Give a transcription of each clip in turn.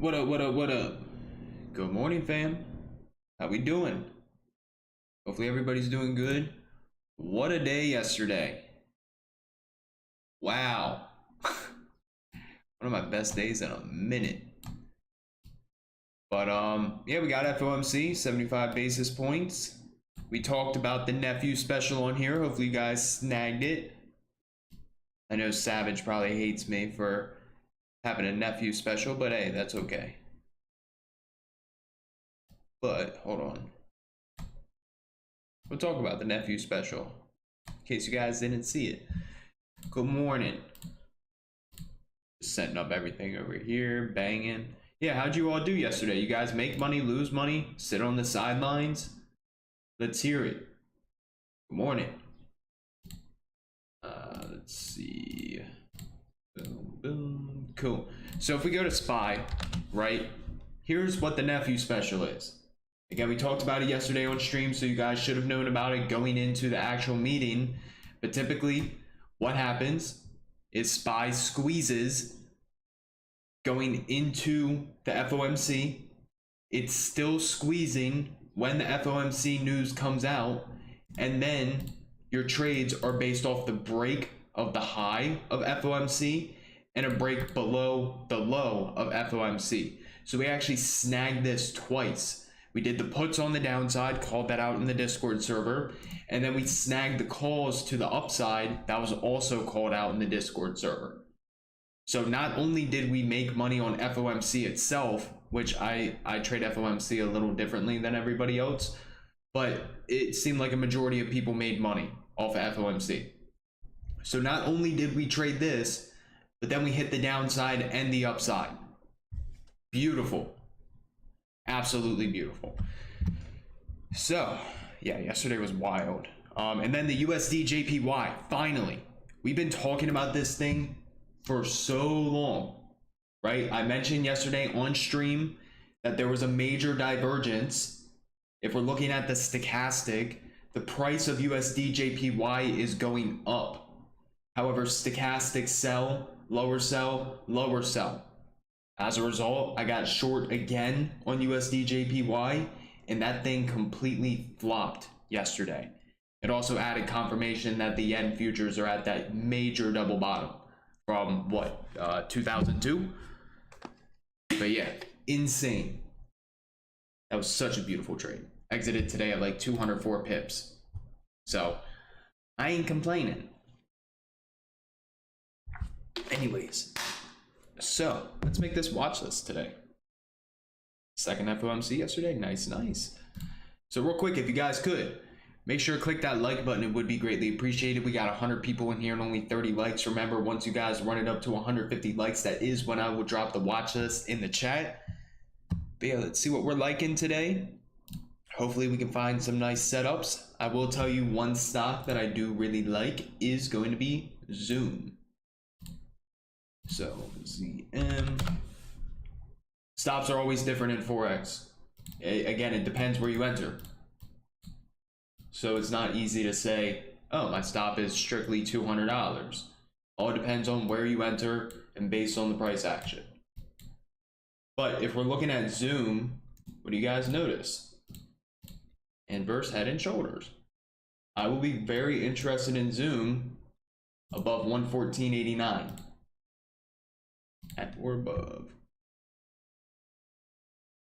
What up, what up, what up? Good morning, fam. How we doing? Hopefully everybody's doing good. What a day yesterday. Wow. One of my best days in a minute. But yeah, we got FOMC, 75 basis points. We talked about the nephew special on here. Hopefully you guys snagged it. I know Savage probably hates me for having a nephew special, but hey, that's okay. But hold on. We'll talk about the nephew special in case you guys didn't see it. Good morning. Just setting up everything over here, banging. Yeah, how'd you all do yesterday? You guys make money, lose money, sit on the sidelines? Let's hear it. Good morning. Let's see. Boom, boom. Cool. So if we go to SPY, right? Here's what the nephew special is. Again, we talked about it yesterday on stream, so you guys should have known about it going into the actual meeting. But typically, what happens is SPY squeezes going into the FOMC. It's still squeezing when the FOMC news comes out, and then your trades are based off the break of the high of FOMC and a break below the low of FOMC. So we actually snagged this twice. We did the puts on the downside, called that out in the Discord server, and then we snagged the calls to the upside. That was also called out in the Discord server. So not only did we make money on FOMC itself, which I trade FOMC a little differently than everybody else, but it seemed like a majority of people made money off of FOMC. So not only did we trade this, but then we hit the downside and the upside. Beautiful. Absolutely beautiful. So yeah, yesterday was wild. And then the USD JPY, finally. We've been talking about this thing for so long, right? I mentioned yesterday on stream that there was a major divergence. If we're looking at the stochastic, the price of USD JPY is going up. However, stochastic sell, lower sell, lower sell. As a result, I got short again on USD JPY, and that thing completely flopped yesterday. It also added confirmation that the yen futures are at that major double bottom from what, 2002? But yeah, insane. That was such a beautiful trade. Exited today at like 204 pips. So I ain't complaining. Anyways, so let's make this watch list today. Second FOMC yesterday, nice. So real quick, if you guys could, make sure to click that like button. It would be greatly appreciated. We got 100 people in here and only 30 likes. Remember, once you guys run it up to 150 likes, that is when I will drop the watch list in the chat. But yeah, let's see what we're liking today. Hopefully we can find some nice setups. I will tell you one stock that I do really like is going to be Zoom. So ZM. Stops are always different in Forex. Again, it depends where you enter. So it's not easy to say, oh, my stop is strictly $200. All depends on where you enter and based on the price action. But if we're looking at Zoom, what do you guys notice? Inverse head and shoulders. I will be very interested in Zoom above 114.89. At or above.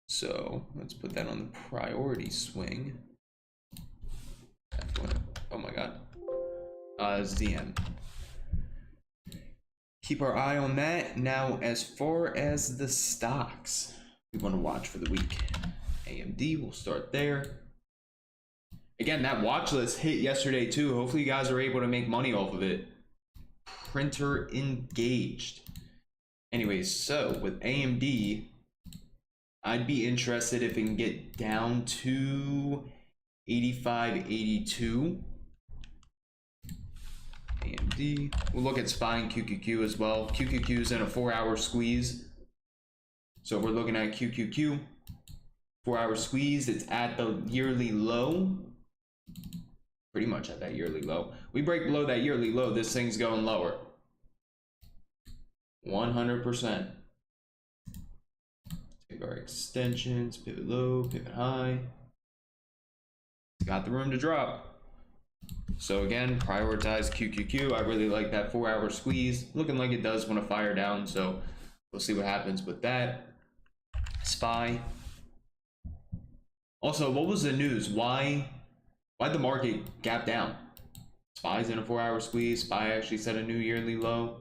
So let's put that on the priority swing. Oh my god. ZM. Keep our eye on that. Now, as far as the stocks we want to watch for the week, AMD, we'll start there. Again, that watch list hit yesterday too. Hopefully you guys are able to make money off of it. Printer engaged. Anyways, so with AMD, I'd be interested if it can get down to 85.82. AMD. We'll look at SPY and QQQ as well. QQQ is in a 4-hour squeeze. So we're looking at QQQ. 4-hour squeeze. It's at the yearly low. Pretty much at that yearly low. We break below that yearly low, this thing's going lower. 100%. take our extensions, pivot low, pivot high. It's got the room to drop. So again, prioritize QQQ. I really like that 4-hour squeeze. Looking like it does want to fire down, so we'll see what happens with that. SPY. Also, what was the news? Why'd the market gap down? SPY's in a 4-hour squeeze. SPY actually set a new yearly low.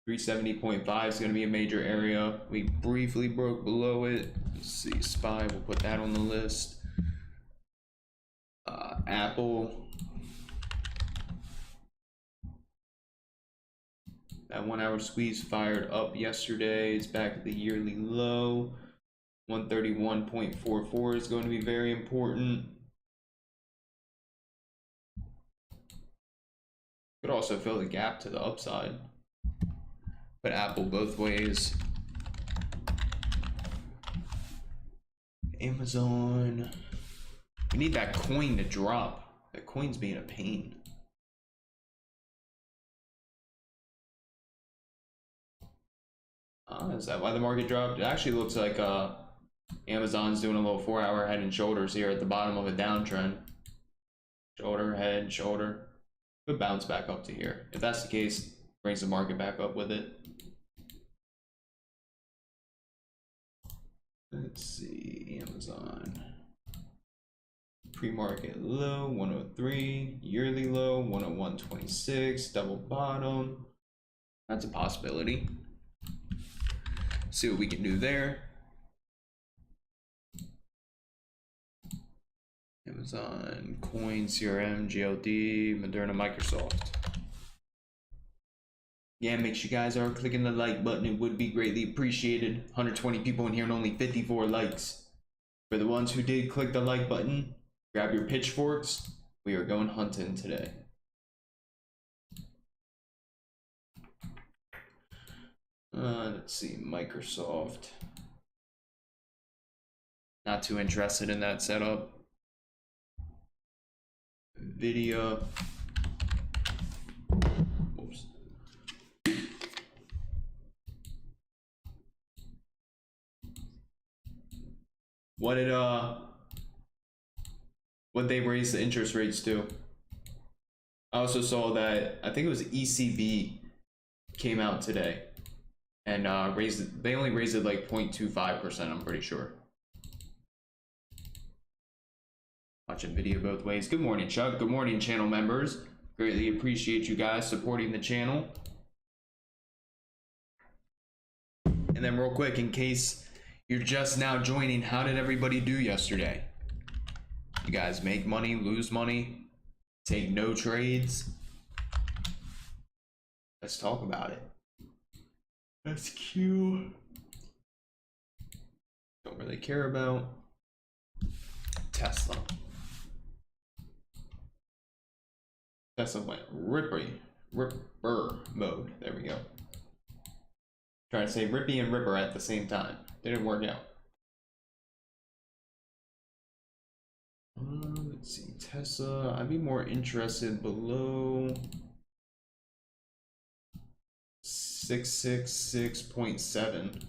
370.5 is going to be a major area. We briefly broke below it. Let's see, SPY, we'll put that on the list. Apple. That 1-hour squeeze fired up yesterday. It's back at the yearly low. 131.44 is going to be very important. Could also fill the gap to the upside. But Apple both ways. Amazon. We need that coin to drop. That coin's being a pain. Is that why the market dropped? It actually looks like Amazon's doing a little 4-hour head and shoulders here at the bottom of a downtrend. Shoulder, head, shoulder. Could bounce back up to here. If that's the case, brings the market back up with it. Let's see, Amazon. Pre-market low, 103. Yearly low, 101.26. Double bottom. That's a possibility. See what we can do there. Amazon, Coin, CRM, GLD, Moderna, Microsoft. Yeah, make sure you guys are clicking the like button. It would be greatly appreciated. 120 people in here and only 54 likes. For the ones who did click the like button, grab your pitchforks. We are going hunting today. Let's see, Microsoft. Not too interested in that setup. Nvidia. Oops. What they raised the interest rates to? I also saw that I think it was ECB came out today and raised it. They only raised it like 0.25%, I'm pretty sure. Watching video both ways. Good morning, Chuck. Good morning, channel members. Greatly appreciate you guys supporting the channel. And then real quick, in case you're just now joining, how did everybody do yesterday? You guys make money, lose money, take no trades? Let's talk about it. SQ. Don't really care about. Tesla. Tesla went ripper mode. There we go. Trying to say Rippy and Ripper at the same time. Didn't work out. Let's see, Tesla. I'd be more interested below 666.7.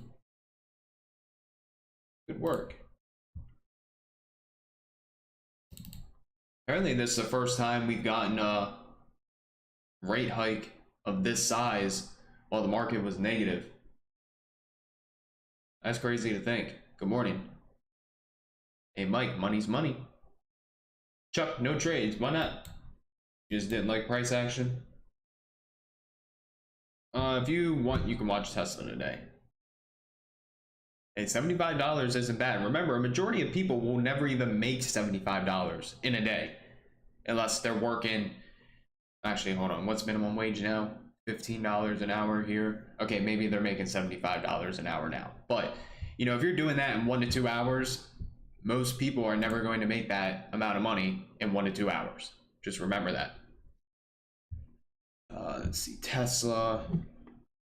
Good work. Apparently this is the first time we've gotten a rate hike of this size while the market was negative. That's crazy to think. Good morning. Hey Mike, money's money. Chuck, no trades. Why not? You just didn't like price action? If you want, you can watch Tesla today. Hey, $75 isn't bad. Remember, a majority of people will never even make $75 in a day unless they're working. Actually, hold on. What's minimum wage now? $15 an hour here. Okay, maybe they're making $75 an hour now. But, you know, if you're doing that in 1 to 2 hours, most people are never going to make that amount of money in 1 to 2 hours. Just remember that. Let's see, Tesla.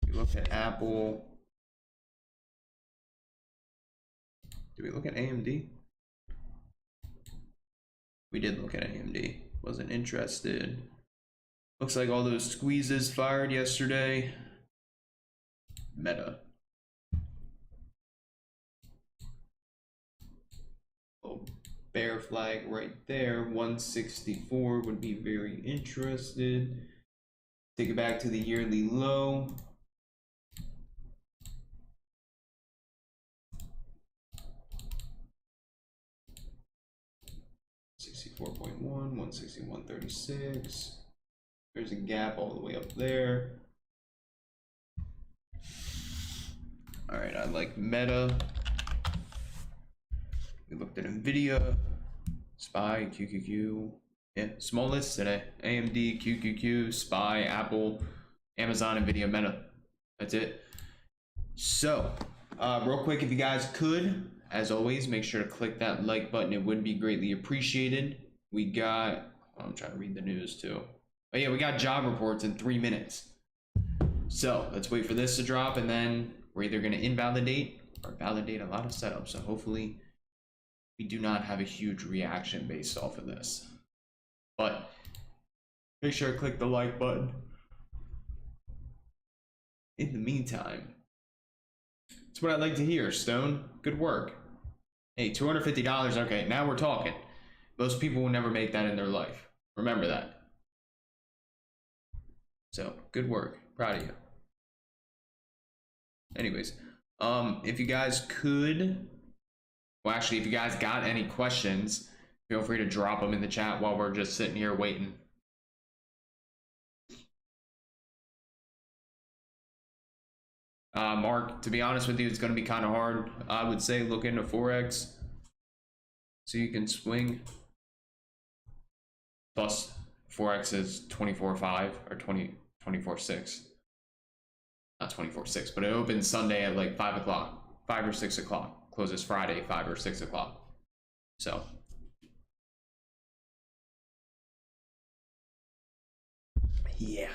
We looked at Apple. Did we look at AMD? We did look at AMD. Wasn't interested. Looks like all those squeezes fired yesterday. Meta. bear flag right there. 164 would be very interested. Take it back to the yearly low. $64.1, 161.36. There's a gap all the way up there. All right, I like Meta. We looked at Nvidia, SPY, QQQ. Yeah, small list today. AMD, QQQ, SPY, Apple, Amazon, Nvidia, Meta. That's it. So, real quick, if you guys could, as always, make sure to click that like button. It would be greatly appreciated. We got, I'm trying to read the news too. Oh yeah, we got job reports in 3 minutes. So let's wait for this to drop, and then we're either going to invalidate or validate a lot of setups. So hopefully we do not have a huge reaction based off of this. But make sure to click the like button. In the meantime, that's what I'd like to hear, Stone. Good work. Hey, $250. Okay, now we're talking. Most people will never make that in their life. Remember that. So, good work. Proud of you. Anyways, if you guys could, well, actually, if you guys got any questions, feel free to drop them in the chat while we're just sitting here waiting. Mark, to be honest with you, it's going to be kind of hard. I would say look into Forex so you can swing. Plus, Forex is 24.5 or 24.6. Not 24.6, but it opens Sunday at like 5 o'clock, 5 or 6 o'clock. Closes Friday, 5 or 6 o'clock. So. Yeah.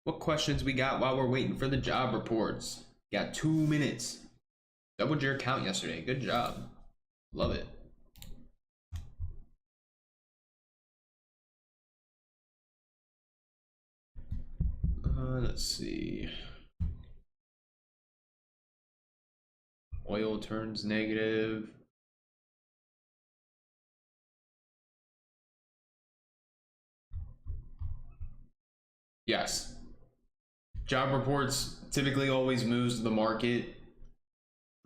What questions we got while we're waiting for the job reports? Got 2 minutes. Doubled your account yesterday. Good job. Love it. Let's see. Oil turns negative. Yes. Job reports typically always moves the market.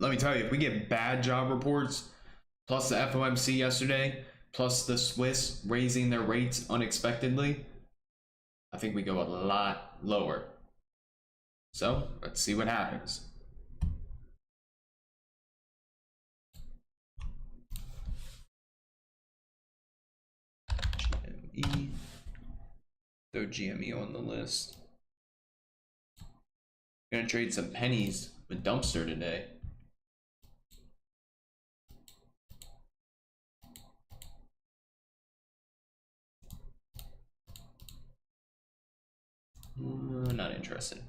Let me tell you, if we get bad job reports, plus the FOMC yesterday, plus the Swiss raising their rates unexpectedly, I think we go a lot lower. So let's see what happens. GME. Throw GME on the list. Gonna trade some pennies with Dumpster today. Not interested.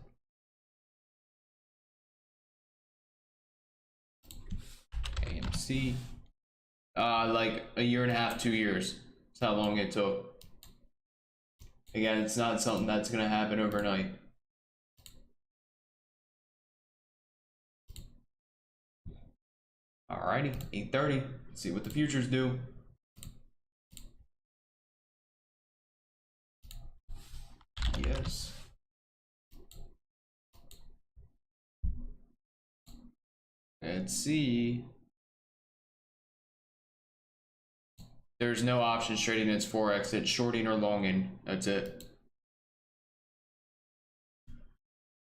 AMC. Like a year and a half, 2 years. That's how long it took. Again, it's not something that's gonna happen overnight. Alrighty, 8:30. Let's see what the futures do. Yes. Let's see. There's no options trading its Forex. It's shorting or longing. That's it.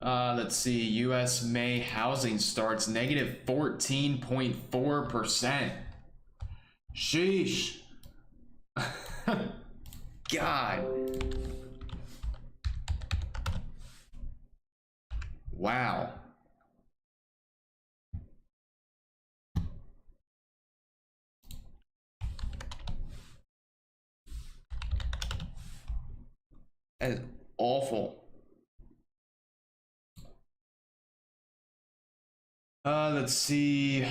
Let's see. U.S. May housing starts negative 14.4%. Sheesh. God. Wow. That is awful. Let's see.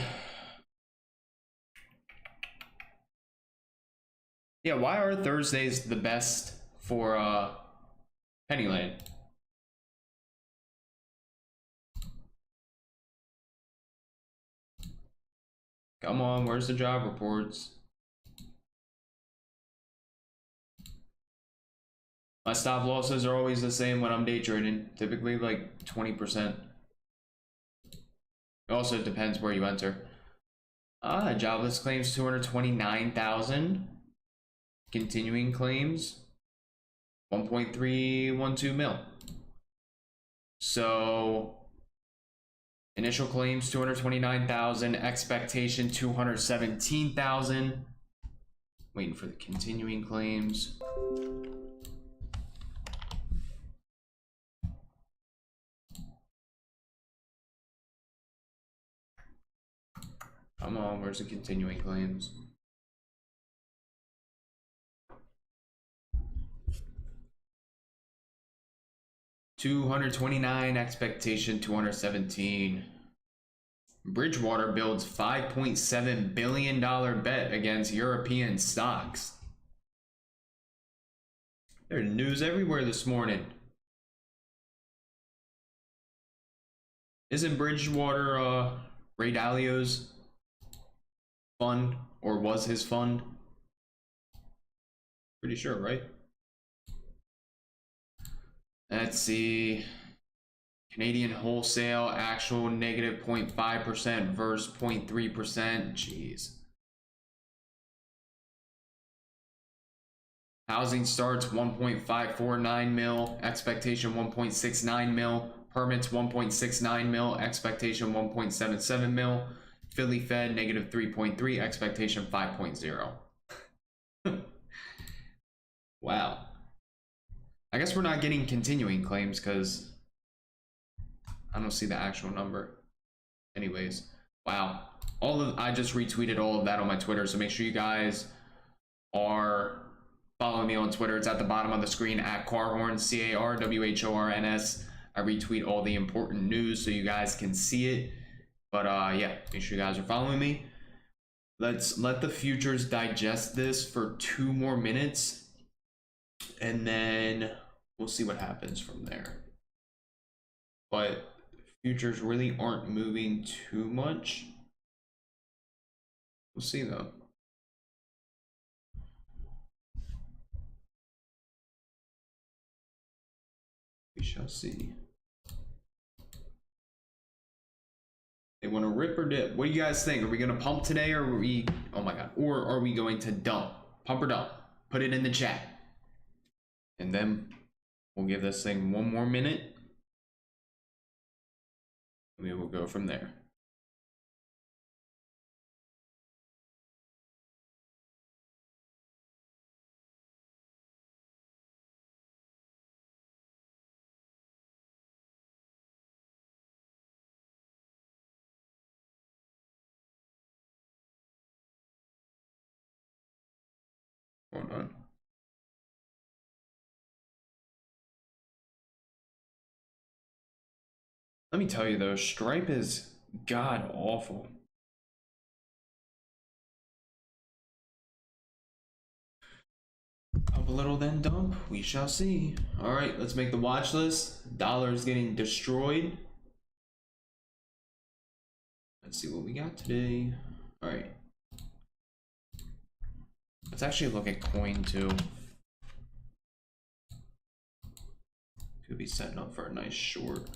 Yeah, why are Thursdays the best for Pennyland? Come on, where's the job reports? My stop losses are always the same when I'm day trading, typically like 20%. It also depends where you enter. Jobless claims 229,000. Continuing claims 1.312 mil. So initial claims 229,000, expectation 217,000. Waiting for the continuing claims. Come on, where's the continuing claims? $229, expectation 217. Bridgewater builds $5.7 billion bet against European stocks. There's news everywhere this morning. Isn't Bridgewater Ray Dalio's fund, or was his fund? Pretty sure, right? Let's see. Canadian wholesale actual negative 0.5% versus 0.3%. Jeez. Housing starts 1.549 mil, expectation 1.69 mil. Permits 1.69 mil, expectation 1.77 mil. Philly Fed negative 3.3, expectation 5.0. Wow. I guess we're not getting continuing claims because I don't see the actual number. Anyways, wow. I just retweeted all of that on my Twitter, so make sure you guys are following me on Twitter. It's at the bottom of the screen at Carhorn, CARWHORNS. I retweet all the important news so you guys can see it. But yeah, make sure you guys are following me. Let's let the futures digest this for 2 more minutes, and then we'll see what happens from there. But futures really aren't moving too much. We'll see though. We shall see. They want to rip or dip. What do you guys think? Are we going to pump today, or are we, oh my god, or are we going to dump? Pump or dump? Put it in the chat. And then we'll give this thing 1 more minute. We will go from there. Hold on. Let me tell you though, Stripe is god awful. Up a little, then dump. We shall see. All right, let's make the watch list. Dollar's getting destroyed. Let's see what we got today. All right. Let's actually look at coin too. Could be setting up for a nice short.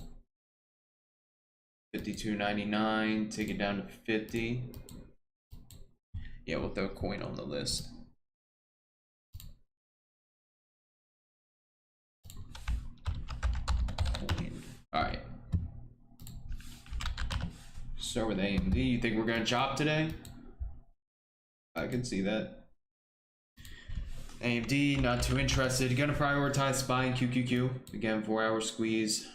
52.99. Take it down to 50. Yeah, we'll throw coin on the list. All right. Start with AMD. You think we're gonna chop today? I can see that. AMD, not too interested. Gonna prioritize buying QQQ. Again, 4-hour squeeze.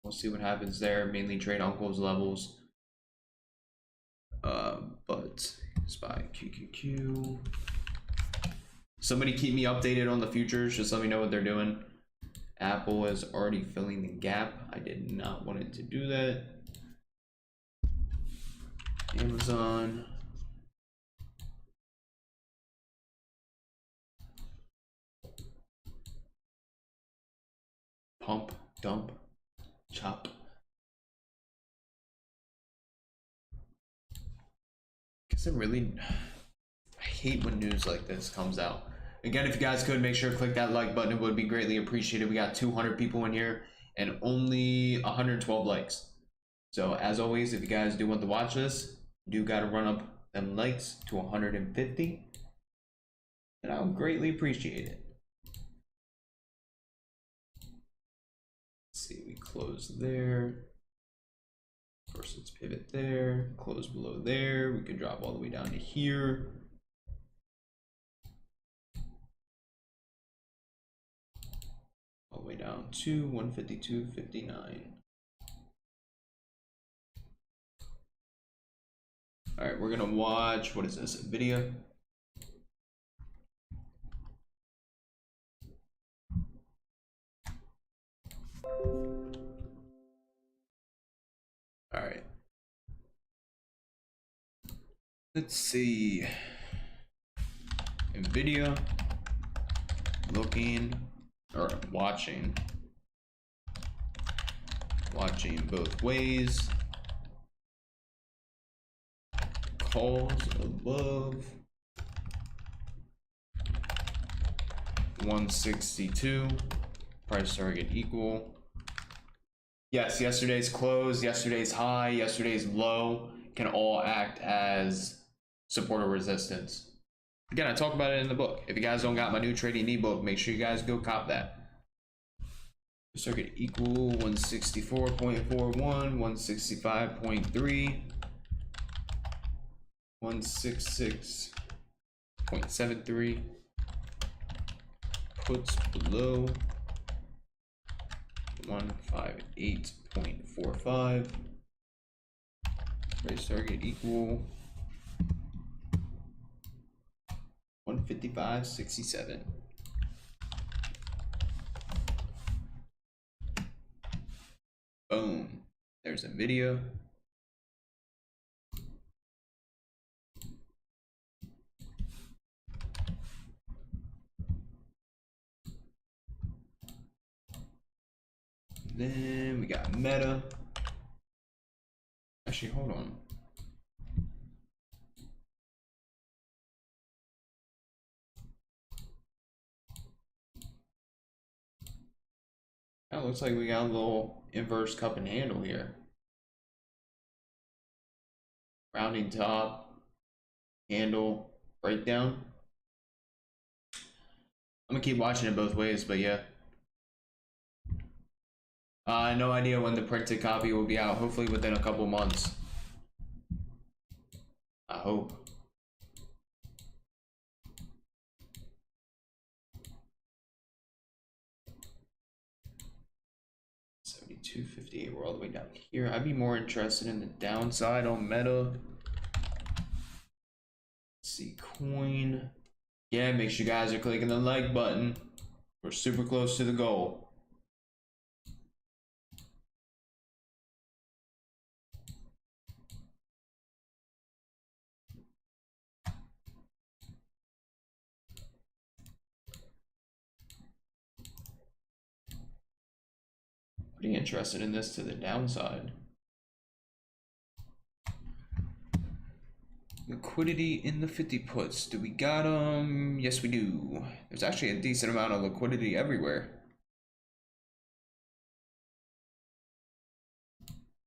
We'll see what happens there. Mainly trade uncle's levels. But SPY QQQ. Somebody keep me updated on the futures. Just let me know what they're doing. Apple is already filling the gap. I did not want it to do that. Amazon. Pump, dump, chop. Is it really? I hate when news like this comes out. Again, if you guys could make sure to click that like button, it would be greatly appreciated. We got 200 people in here and only 112 likes. So as always, if you guys do want the watch list, you do gotta run up them likes to 150, and I'll greatly appreciate it. Let's see, we close there. Of course, let's pivot there, close below there. We can drop all the way down to here. All the way down to 152.59. All right, we're gonna watch, what is this, a video? All right. Let's see. NVIDIA, looking, or watching both ways. Calls above 162, price target equal. Yes, yesterday's close, yesterday's high, yesterday's low can all act as support or resistance. Again, I talk about it in the book. If you guys don't got my new trading ebook, make sure you guys go cop that. Circuit equal 164.41, 165.3, 166.73. Puts below 158.45. Price target equal 155.67. Boom. There's NVIDIA. Then we got Meta. Actually, hold on. That looks like we got a little inverse cup and handle here. Rounding top, handle, breakdown. I'm gonna keep watching it both ways, but yeah. No idea when the printed copy will be out. Hopefully within a couple months. I hope. $72.58. We're all the way down here. I'd be more interested in the downside on Meta. Let's see, coin. Yeah, make sure you guys are clicking the like button. We're super close to the goal. Pretty interested in this to the downside. Liquidity in the 50 puts. Do we got them? Yes, we do. There's actually a decent amount of liquidity everywhere.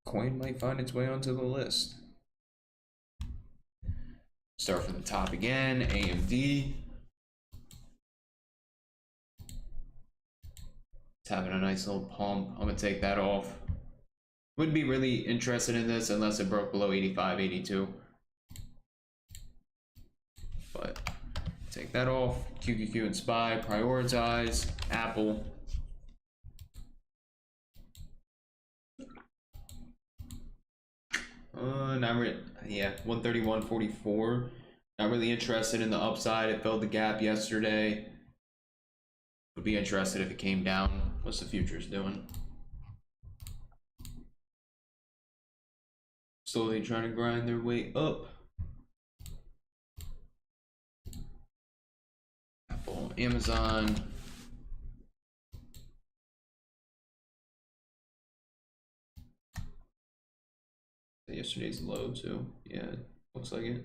Coin might find its way onto the list. Start from the top again. AMD. It's having a nice little pump. I'm gonna take that off. Wouldn't be really interested in this unless it broke below 85, 82. But take that off. QQQ and SPY, prioritize. Apple. Yeah, 131.44. Not really interested in the upside. It filled the gap yesterday. Would be interested if it came down. What's the futures doing? Slowly trying to grind their way up. Apple, Amazon. Yesterday's low too. Yeah, looks like it.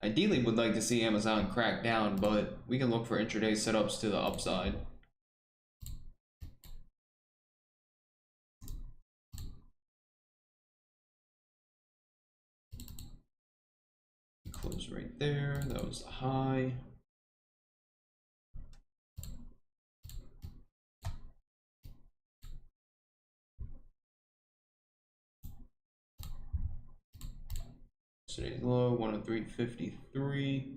Ideally would like to see Amazon crack down, but we can look for intraday setups to the upside. Close right there, that was the high. Today's low, 103.53.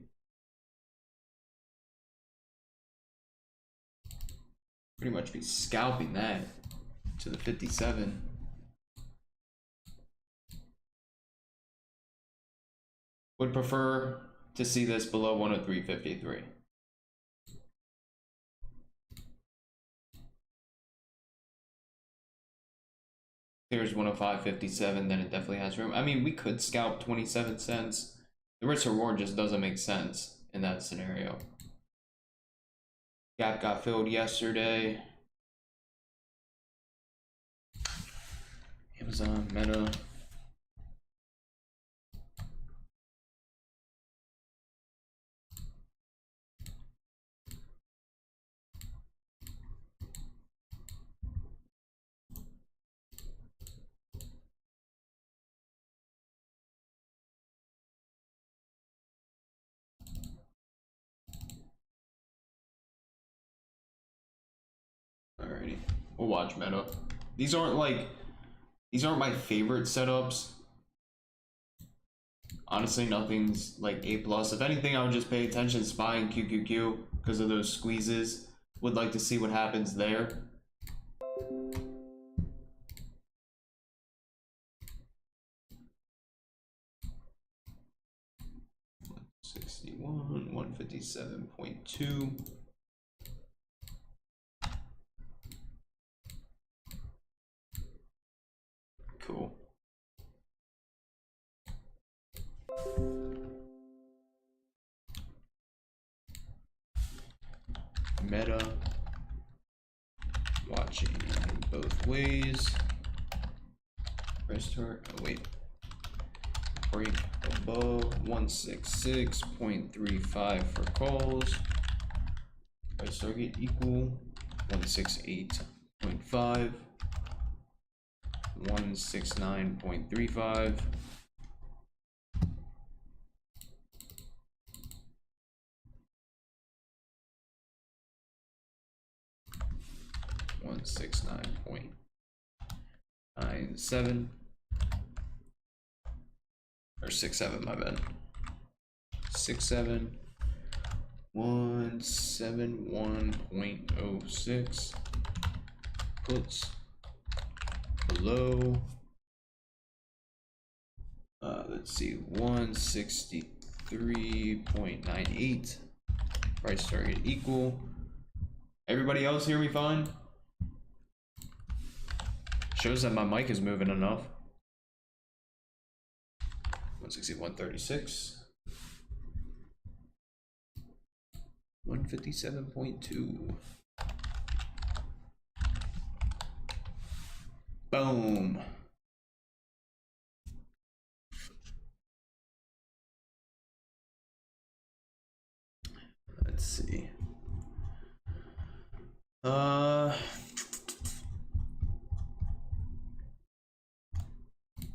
Pretty much be scalping that to the 57. Would prefer to see this below 103.53. There's 105.57, then it definitely has room. I mean, we could scalp 27 cents. The risk reward just doesn't make sense in that scenario. Gap got filled yesterday. Amazon, Meta. Alrighty, we'll watch Meta. These aren't my favorite setups. Honestly, nothing's like A+. If anything, I would just pay attention to SPY and QQQ because of those squeezes. Would like to see what happens there. $161, 157.2. Cool. Meta. Watching both ways. Price target. Oh wait. Break above 166.35 for calls. Price target equal 168.5. 169.35. $169.97 or 67, my bad. 67 171.06 puts below let's see 163.98. Price target equal. Everybody else hear me fine? Shows that my mic is moving enough. 161.36. 157.2. Boom. Let's see.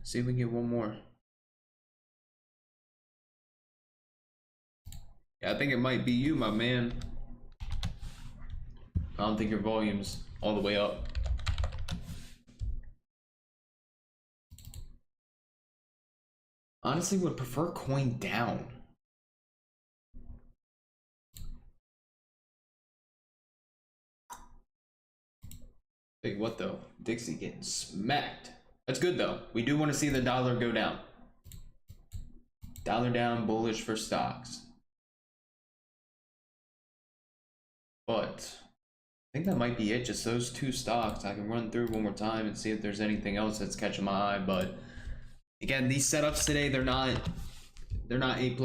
See if we can get one more. Yeah, I think it might be you, my man. I don't think your volume's all the way up. Honestly, would prefer coin down. Big what though? Dixie getting smacked. That's good though. We do want to see the dollar go down. Dollar down, bullish for stocks. But I think that might be it. Just those two stocks. I can run through one more time and see if there's anything else that's catching my eye. But again, these setups today, they're not A+.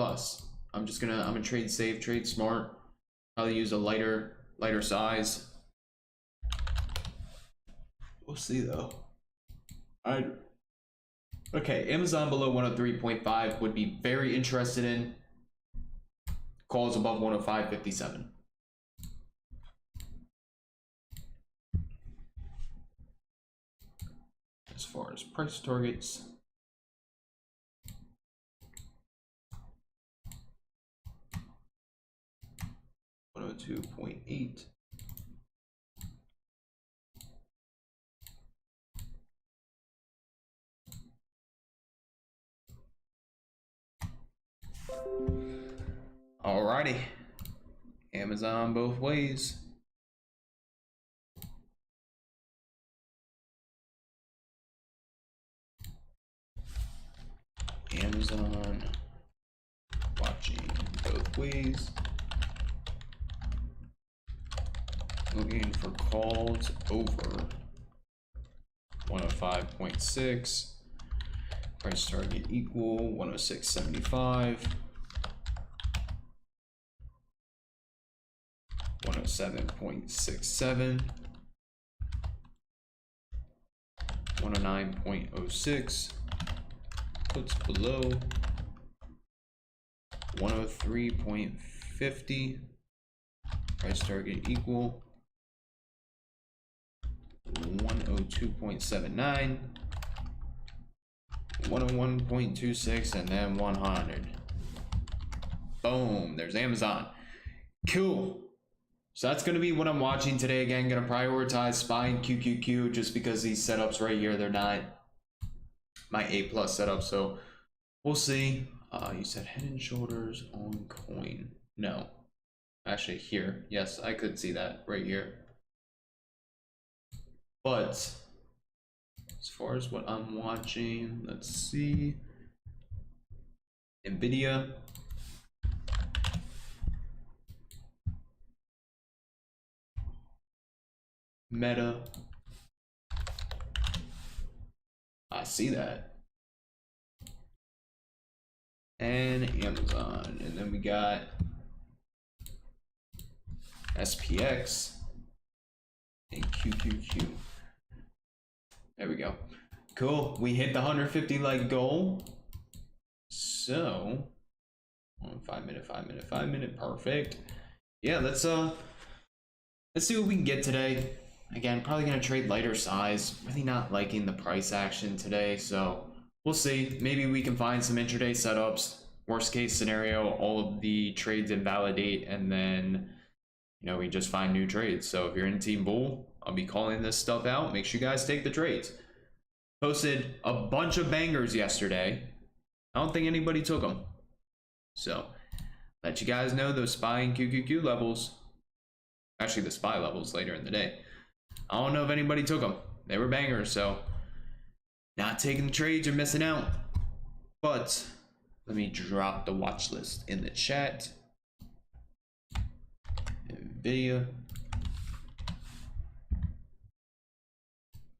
I'm gonna trade safe, trade smart. Probably use a lighter size. We'll see though. Okay, Amazon below 103.5 would be very interested in. calls above 105.57. As far as price targets, $102.8. Alrighty, Amazon both ways. Amazon watching both ways. Looking for calls over 105.6. Price target equal 106.75. 107.67. 109.06. Puts below 103.50. Price target equal 102.79. 101.26, and then 100. Boom, there's Amazon. Cool. So that's going to be what I'm watching today. Again, going to prioritize SPY and QQQ just because these setups right here, they're not my A+ setup. So we'll see. You said Head and Shoulders on coin. No. Actually, here. Yes, I could see that right here. But as far as what I'm watching, let's see. Nvidia. Meta. I see that. And Amazon. And then we got SPX and QQQ. There we go. Cool. We hit the 150 like goal. So 5 minute. Perfect. Yeah, let's see what we can get today. Again, probably gonna trade lighter size. Really not liking the price action today, so we'll see. Maybe we can find some intraday setups. Worst case scenario, all of the trades invalidate, and then we just find new trades. So if you're in Team Bull, I'll be calling this stuff out. Make sure you guys take the trades. Posted a bunch of bangers yesterday. I don't think anybody took them. So let you guys know those SPY and QQQ levels. Actually, the SPY levels later in the day. I don't know if anybody took them. They were bangers, so not taking the trades or missing out. But let me drop the watch list in the chat. Nvidia,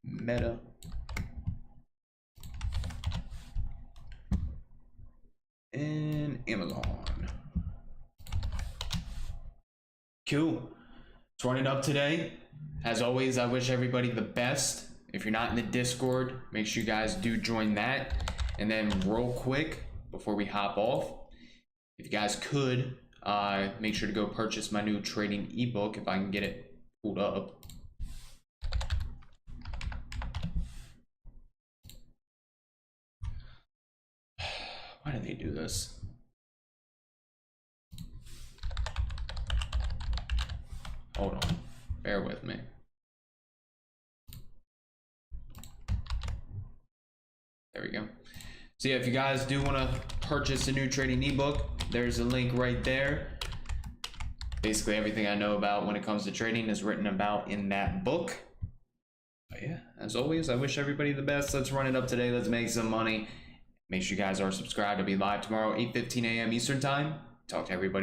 Meta, and Amazon. Cool. It's running up today. As always, I wish everybody the best. If you're not in the Discord, make sure you guys do join that. And then real quick, before we hop off, if you guys could, make sure to go purchase my new trading ebook if I can get it pulled up. Why do they do this? Hold on, bear with me. There we go. So yeah, if you guys do want to purchase a new trading ebook, there's a link right there. Basically everything I know about when it comes to trading is written about in that book. But yeah, as always, I wish everybody the best. Let's run it up today. Let's make some money. Make sure you guys are subscribed. I'll be live tomorrow, 8:15 a.m. Eastern time. Talk to everybody.